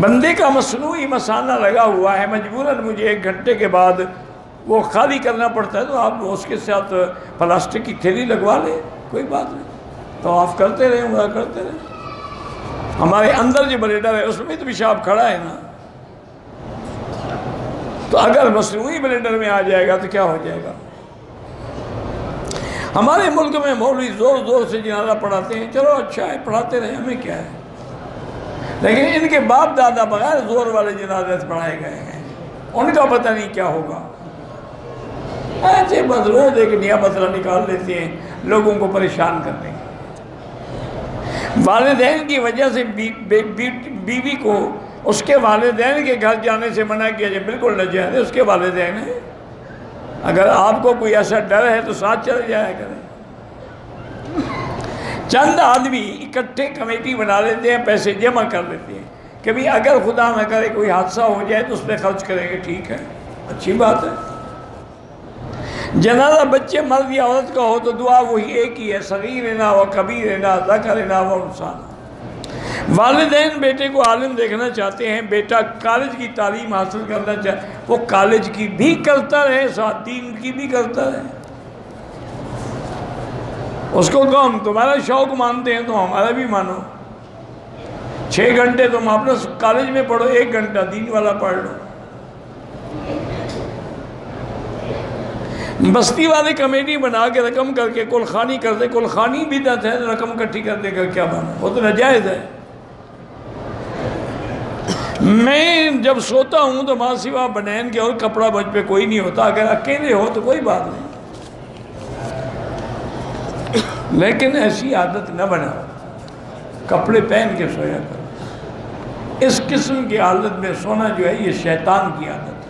بندے کا مصنوعی مثانہ لگا ہوا ہے، مجبوراً مجھے 1 گھنٹے کے بعد وہ خالی کرنا پڑتا ہے، تو آپ اس کے ساتھ پلاسٹک کی تھیلی لگوا لیں، کوئی بات نہیں، تو آپ کرتے رہیں، عمرہ کرتے رہیں۔ ہمارے اندر جو بلیڈر ہے اس میں تو پیشاب کھڑا ہے نا، تو اگر مصنوعی بلیڈر میں آ جائے گا تو کیا ہو جائے گا؟ ہمارے ملک میں مولوی زور زور سے جنازہ پڑھاتے ہیں، چلو اچھا ہے، پڑھاتے رہیں، ہمیں کیا ہے، لیکن ان کے باپ دادا بغیر زور والے جنازے سے پڑھائے گئے ہیں، ان کا پتہ نہیں کیا ہوگا۔ ایسے بس روز ایک نیا مسئلہ نکال لیتے ہیں لوگوں کو پریشان کرنے کے۔ والدین کی وجہ سے بیوی کو اس کے والدین کے گھر جانے سے منع کیا جائے، بالکل نہ جائے، اس کے والدین ہیں، اگر آپ کو کوئی ایسا ڈر ہے تو ساتھ چلے جایا کریں۔ چند آدمی اکٹھے کمیٹی بنا لیتے ہیں، پیسے جمع کر لیتے ہیں کہ بھی اگر خدا نہ کرے کوئی حادثہ ہو جائے تو اس پہ خرچ کریں گے، ٹھیک ہے، اچھی بات ہے۔ جنازہ بچے مرد یا عورت کا ہو تو دعا وہی ایک ہی ہے، صغیرنا و کبیرنا ذکرنا و انثانا۔ والدین بیٹے کو عالم دیکھنا چاہتے ہیں، بیٹا کالج کی تعلیم حاصل کرنا چاہتے، وہ کالج کی بھی کرتا رہے، ساتھ دین کی بھی کرتا رہے۔ اس کو کہو ہم تمہارا شوق مانتے ہیں تو ہمارا بھی مانو، 6 گھنٹے تم اپنا کالج میں پڑھو، 1 گھنٹہ دین والا پڑھ لو۔ بستی والے کمیٹی بنا کے رقم کر کے کلخانی کر دے، کلخانی بدعت ہے، رقم اکٹھی کرنے کا کیا مانا، وہ تو ناجائز ہے۔ میں جب سوتا ہوں تو ماں سوا بنین کے اور کپڑا مجھ پہ کوئی نہیں ہوتا، اگر اکیلے ہو تو کوئی بات نہیں، لیکن ایسی عادت نہ بناؤ، کپڑے پہن کے سویا کرو۔ اس قسم کی حالت میں سونا جو ہے یہ شیطان کی عادت ہے۔